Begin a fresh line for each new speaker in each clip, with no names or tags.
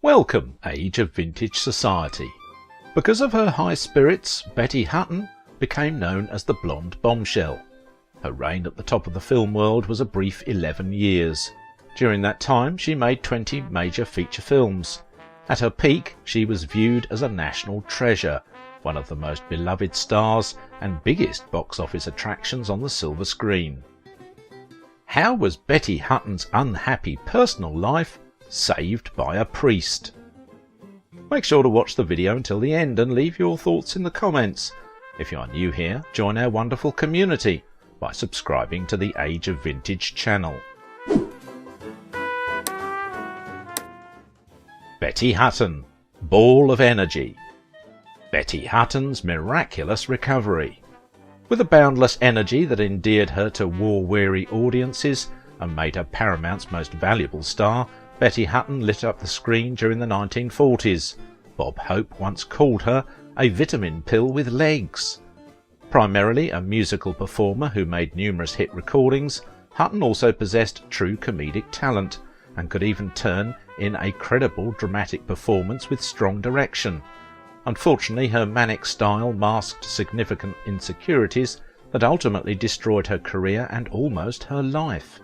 Welcome, age of vintage society. Because of her high spirits, Betty Hutton became known as the blonde bombshell. Her reign at the top of the film world was a brief 11 years. During that time, she made 20 major feature films. At her peak, she was viewed as a national treasure, one of the most beloved stars and biggest box office attractions on the silver screen. How was Betty Hutton's unhappy personal life saved by a priest? Make sure to watch the video until the end and leave your thoughts in the comments. If you are new here, join our wonderful community by subscribing to the Age of Vintage channel. Betty Hutton, Ball of Energy. Betty Hutton's miraculous recovery. With a boundless energy that endeared her to war-weary audiences and made her Paramount's most valuable star, Betty Hutton lit up the screen during the 1940s. Bob Hope once called her a vitamin pill with legs. Primarily a musical performer who made numerous hit recordings, Hutton also possessed true comedic talent and could even turn in a credible dramatic performance with strong direction. Unfortunately, her manic style masked significant insecurities that ultimately destroyed her career and almost her life.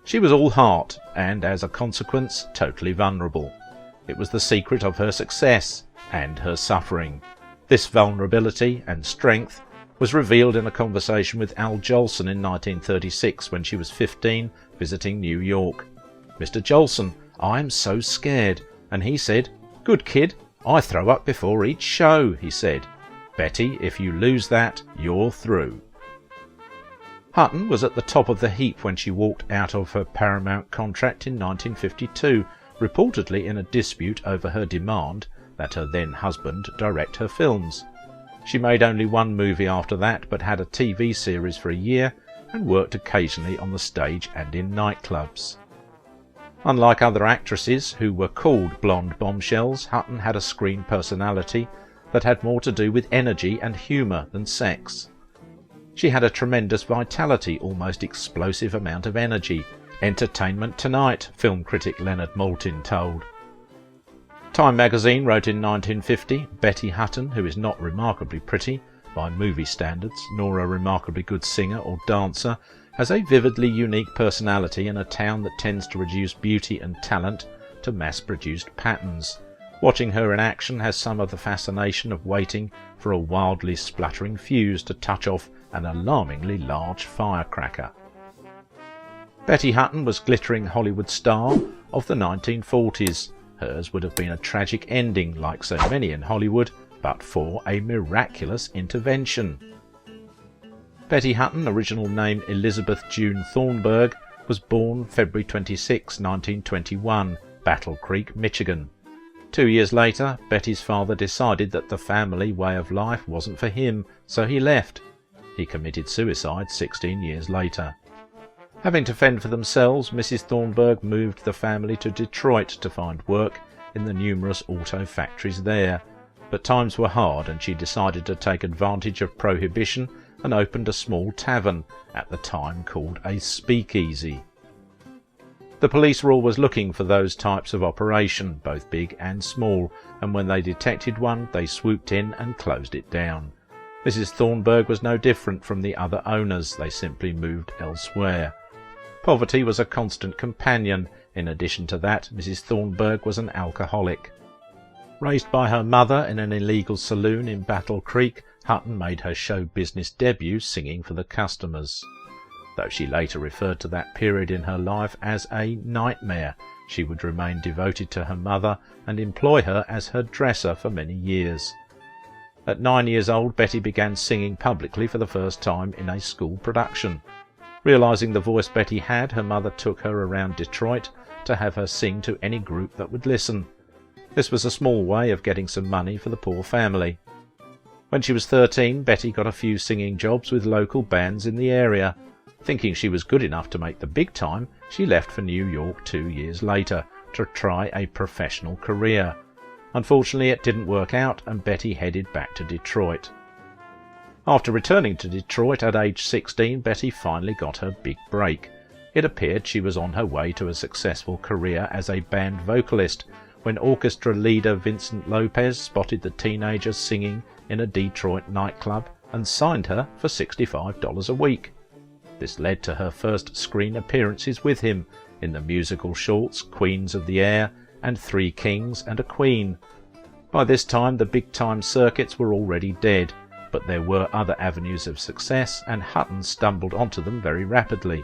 She was all heart and, as a consequence, totally vulnerable. It was the secret of her success and her suffering. This vulnerability and strength was revealed in a conversation with Al Jolson in 1936 when she was 15, visiting New York. "Mr. Jolson, I'm so scared." And he said, "Good kid, I throw up before each show," he said. "Betty, if you lose that, you're through." Hutton was at the top of the heap when she walked out of her Paramount contract in 1952, reportedly in a dispute over her demand that her then husband direct her films. She made only one movie after that, but had a TV series for a year and worked occasionally on the stage and in nightclubs. Unlike other actresses who were called blonde bombshells, Hutton had a screen personality that had more to do with energy and humour than sex. She had a tremendous vitality, almost explosive amount of energy. "Entertainment Tonight," film critic Leonard Maltin told. Time magazine wrote in 1950, "Betty Hutton, who is not remarkably pretty by movie standards, nor a remarkably good singer or dancer, has a vividly unique personality in a town that tends to reduce beauty and talent to mass-produced patterns. Watching her in action has some of the fascination of waiting for a wildly spluttering fuse to touch off an alarmingly large firecracker." Betty Hutton was glittering Hollywood star of the 1940s. Hers would have been a tragic ending, like so many in Hollywood, but for a miraculous intervention. Betty Hutton, original name Elizabeth June Thornburg, was born February 26, 1921, Battle Creek, Michigan. 2 years later, Betty's father decided that the family way of life wasn't for him, so he left. He committed suicide 16 years later. Having to fend for themselves, Mrs. Thornburg moved the family to Detroit to find work in the numerous auto factories there. But times were hard and she decided to take advantage of prohibition and opened a small tavern, at the time called a speakeasy. The police were always looking for those types of operation, both big and small, and when they detected one, they swooped in and closed it down. Mrs. Thornburg was no different from the other owners, they simply moved elsewhere. Poverty was a constant companion. In addition to that, Mrs. Thornburg was an alcoholic. Raised by her mother in an illegal saloon in Battle Creek, Hutton made her show business debut singing for the customers. Though she later referred to that period in her life as a nightmare, she would remain devoted to her mother and employ her as her dresser for many years. At 9 years old, Betty began singing publicly for the first time in a school production. Realizing the voice Betty had, her mother took her around Detroit to have her sing to any group that would listen. This was a small way of getting some money for the poor family. When she was 13, Betty got a few singing jobs with local bands in the area. Thinking she was good enough to make the big time, she left for New York 2 years later to try a professional career. Unfortunately, it didn't work out and Betty headed back to Detroit. After returning to Detroit at age 16, Betty finally got her big break. It appeared she was on her way to a successful career as a band vocalist when orchestra leader Vincent Lopez spotted the teenager singing in a Detroit nightclub and signed her for $65 a week. This led to her first screen appearances with him in the musical shorts Queens of the Air and Three Kings and a Queen. By this time the big-time circuits were already dead, but there were other avenues of success, and Hutton stumbled onto them very rapidly.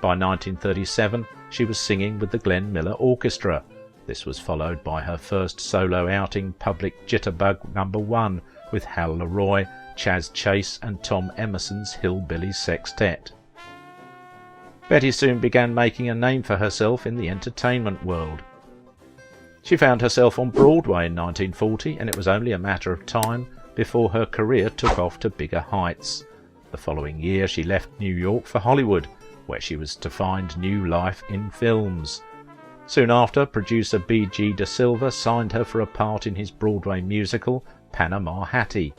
By 1937 she was singing with the Glenn Miller Orchestra. This was followed by her first solo outing, Public Jitterbug No. 1, with Hal Leroy, Chaz Chase and Tom Emerson's Hillbilly Sextet. Betty soon began making a name for herself in the entertainment world. She found herself on Broadway in 1940, and it was only a matter of time before her career took off to bigger heights. The following year she left New York for Hollywood, where she was to find new life in films. Soon after, producer B.G. De Silva signed her for a part in his Broadway musical, Panama Hattie.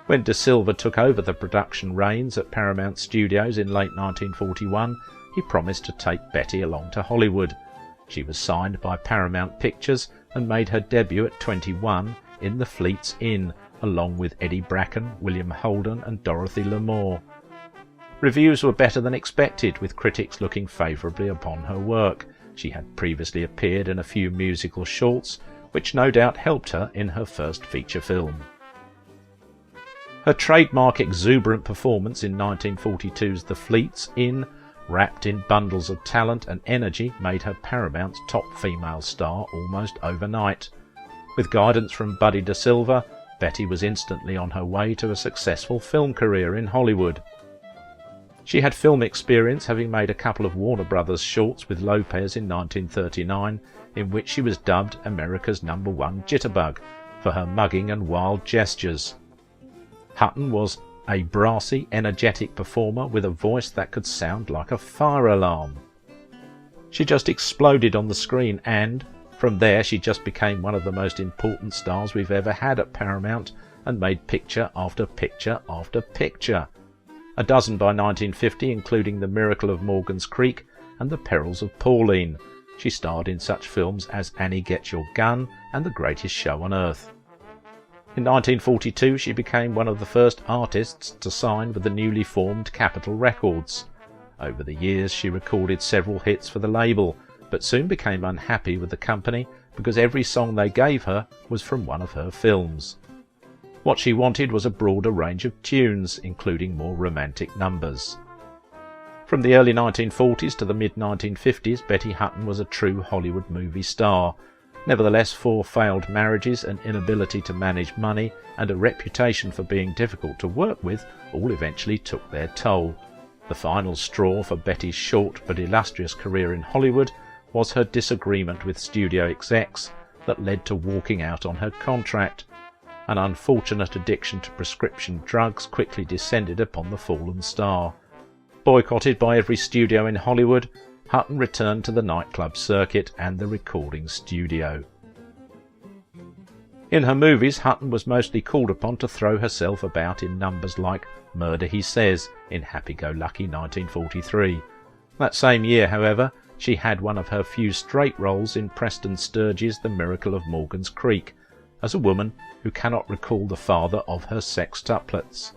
When De Silva took over the production reins at Paramount Studios in late 1941, he promised to take Betty along to Hollywood. She was signed by Paramount Pictures and made her debut at 21 in The Fleet's Inn, along with Eddie Bracken, William Holden and Dorothy Lamour. Reviews were better than expected, with critics looking favourably upon her work. She had previously appeared in a few musical shorts, which no doubt helped her in her first feature film. Her trademark exuberant performance in 1942's The Fleet's Inn, wrapped in bundles of talent and energy, made her Paramount's top female star almost overnight. With guidance from Buddy De Silva, Betty was instantly on her way to a successful film career in Hollywood. She had film experience, having made a couple of Warner Brothers shorts with Lopez in 1939, in which she was dubbed America's #1 jitterbug for her mugging and wild gestures. Hutton was a brassy, energetic performer with a voice that could sound like a fire alarm. She just exploded on the screen, and from there she just became one of the most important stars we've ever had at Paramount, and made picture after picture after picture. A dozen by 1950, including The Miracle of Morgan's Creek and The Perils of Pauline. She starred in such films as Annie Get Your Gun and The Greatest Show on Earth. In 1942 she became one of the first artists to sign with the newly formed Capitol Records. Over the years she recorded several hits for the label, but soon became unhappy with the company because every song they gave her was from one of her films. What she wanted was a broader range of tunes, including more romantic numbers. From the early 1940s to the mid-1950s, Betty Hutton was a true Hollywood movie star. Nevertheless, 4 failed marriages, an inability to manage money, and a reputation for being difficult to work with all eventually took their toll. The final straw for Betty's short but illustrious career in Hollywood was her disagreement with studio execs that led to walking out on her contract. An unfortunate addiction to prescription drugs quickly descended upon the fallen star. Boycotted by every studio in Hollywood, Hutton returned to the nightclub circuit and the recording studio. In her movies, Hutton was mostly called upon to throw herself about in numbers like Murder He Says in Happy-Go-Lucky 1943. That same year, however, she had one of her few straight roles in Preston Sturges' The Miracle of Morgan's Creek, as a woman who cannot recall the father of her sextuplets.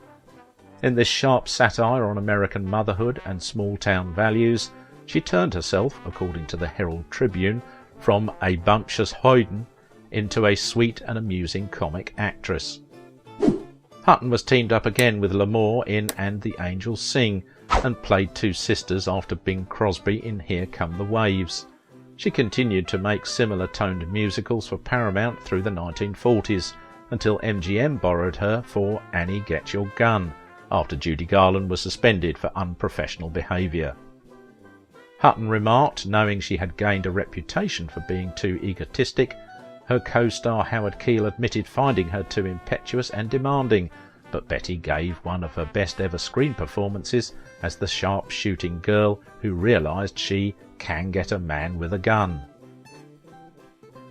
In this sharp satire on American motherhood and small-town values, she turned herself, according to the Herald Tribune, from a bumptious hoyden into a sweet and amusing comic actress. Hutton was teamed up again with Lamour in And the Angels Sing, and played 2 sisters after Bing Crosby in Here Come the Waves. She continued to make similar toned musicals for Paramount through the 1940s, until MGM borrowed her for Annie Get Your Gun, after Judy Garland was suspended for unprofessional behaviour. Hutton remarked, knowing she had gained a reputation for being too egotistic, her co-star Howard Keel admitted finding her too impetuous and demanding, but Betty gave one of her best ever screen performances as the sharp-shooting girl who realised she can get a man with a gun.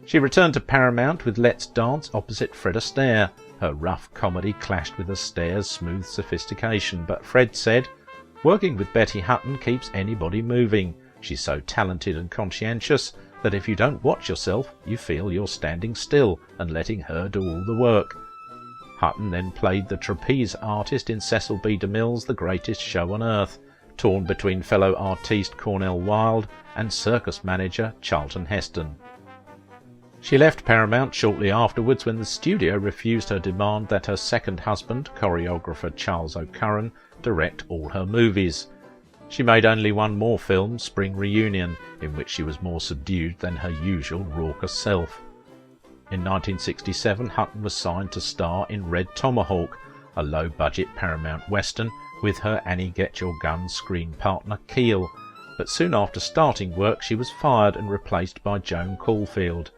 She returned to Paramount with Let's Dance opposite Fred Astaire, Her rough comedy clashed with Astaire's smooth sophistication, but Fred said, "Working with Betty Hutton keeps anybody moving. She's so talented and conscientious that if you don't watch yourself, you feel you're standing still and letting her do all the work." Hutton then played the trapeze artist in Cecil B. DeMille's The Greatest Show on Earth, torn between fellow artiste Cornel Wilde and circus manager Charlton Heston. She left Paramount shortly afterwards when the studio refused her demand that her second husband, choreographer Charles O'Curran, direct all her movies. She made only one more film, Spring Reunion, in which she was more subdued than her usual raucous self. In 1967, Hutton was signed to star in Red Tomahawk, a low-budget Paramount Western, with her Annie Get Your Gun screen partner Keel, but soon after starting work she was fired and replaced by Joan Caulfield.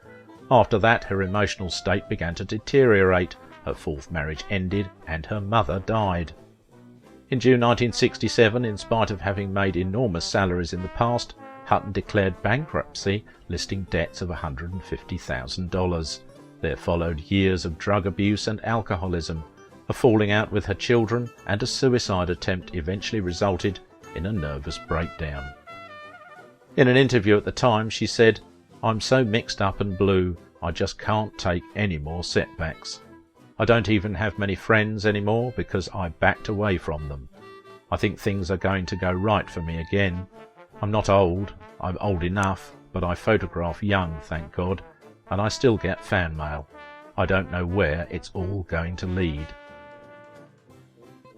After that, her emotional state began to deteriorate, her fourth marriage ended, and her mother died. In June 1967, in spite of having made enormous salaries in the past, Hutton declared bankruptcy, listing debts of $150,000. There followed years of drug abuse and alcoholism. A falling out with her children and a suicide attempt eventually resulted in a nervous breakdown. In an interview at the time, she said, "I'm so mixed up and blue, I just can't take any more setbacks. I don't even have many friends anymore because I backed away from them. I think things are going to go right for me again. I'm not old, I'm old enough, but I photograph young, thank God, and I still get fan mail. I don't know where it's all going to lead."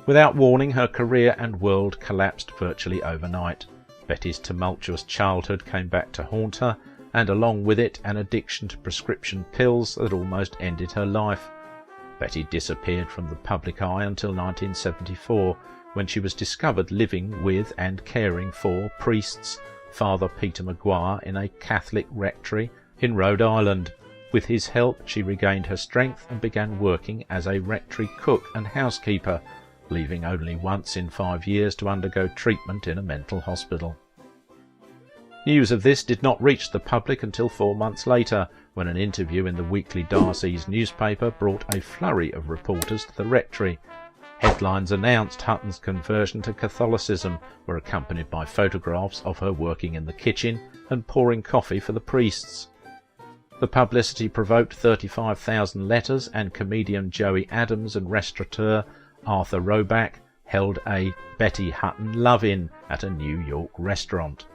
Without warning, her career and world collapsed virtually overnight. Betty's tumultuous childhood came back to haunt her, and along with it an addiction to prescription pills that almost ended her life. Betty disappeared from the public eye until 1974, when she was discovered living with and caring for priests, Father Peter Maguire in a Catholic rectory in Rhode Island. With his help she regained her strength and began working as a rectory cook and housekeeper, leaving only once in 5 years to undergo treatment in a mental hospital. News of this did not reach the public until 4 months later, when an interview in the Weekly Darcy's newspaper brought a flurry of reporters to the rectory. Headlines announced Hutton's conversion to Catholicism were accompanied by photographs of her working in the kitchen and pouring coffee for the priests. The publicity provoked 35,000 letters, and comedian Joey Adams and restaurateur Arthur Roback held a Betty Hutton love-in at a New York restaurant.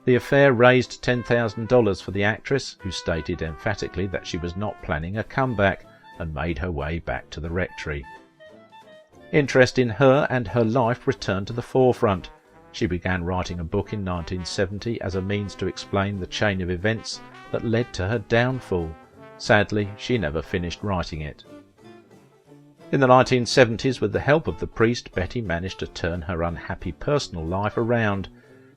The affair raised $10,000 for the actress, who stated emphatically that she was not planning a comeback, and made her way back to the rectory. Interest in her and her life returned to the forefront. She began writing a book in 1970 as a means to explain the chain of events that led to her downfall. Sadly, she never finished writing it. In the 1970s, with the help of the priest, Betty managed to turn her unhappy personal life around.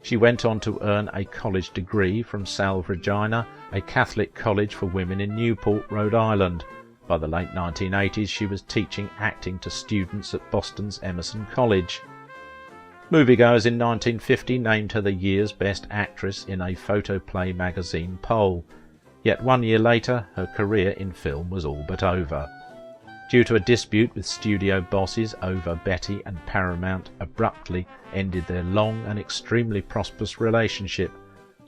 She went on to earn a college degree from Salve Regina, a Catholic college for women in Newport, Rhode Island. By the late 1980s, she was teaching acting to students at Boston's Emerson College. Moviegoers in 1950 named her the year's best actress in a Photoplay magazine poll. Yet 1 year later, her career in film was all but over. Due to a dispute with studio bosses over Betty, and Paramount abruptly ended their long and extremely prosperous relationship.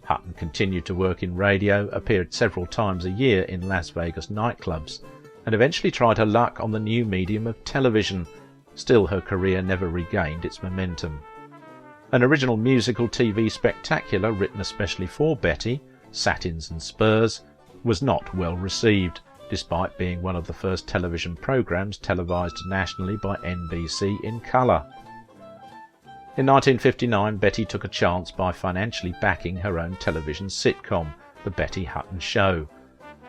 Hutton continued to work in radio, appeared several times a year in Las Vegas nightclubs, and eventually tried her luck on the new medium of television. Still, her career never regained its momentum. An original musical TV spectacular written especially for Betty, Satins and Spurs, was not well received, despite being one of the first television programs televised nationally by NBC in colour. In 1959, Betty took a chance by financially backing her own television sitcom, The Betty Hutton Show.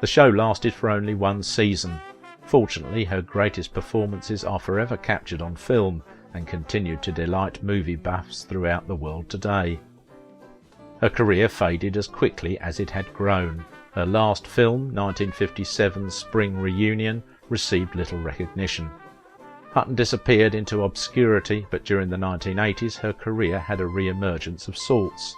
The show lasted for only 1 season. Fortunately, her greatest performances are forever captured on film and continue to delight movie buffs throughout the world today. Her career faded as quickly as it had grown. Her last film, 1957's Spring Reunion, received little recognition. Hutton disappeared into obscurity, but during the 1980s her career had a re-emergence of sorts.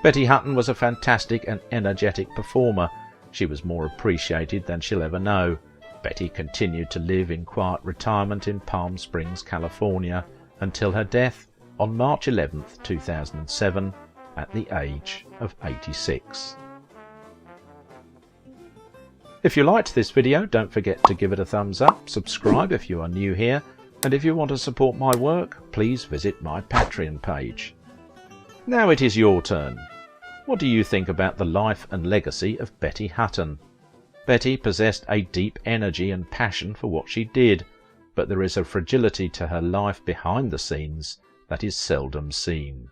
Betty Hutton was a fantastic and energetic performer. She was more appreciated than she'll ever know. Betty continued to live in quiet retirement in Palm Springs, California, until her death on March 11, 2007, at the age of 86. If you liked this video, don't forget to give it a thumbs up, subscribe if you are new here, and if you want to support my work, please visit my Patreon page. Now it is your turn. What do you think about the life and legacy of Betty Hutton? Betty possessed a deep energy and passion for what she did, but there is a fragility to her life behind the scenes that is seldom seen.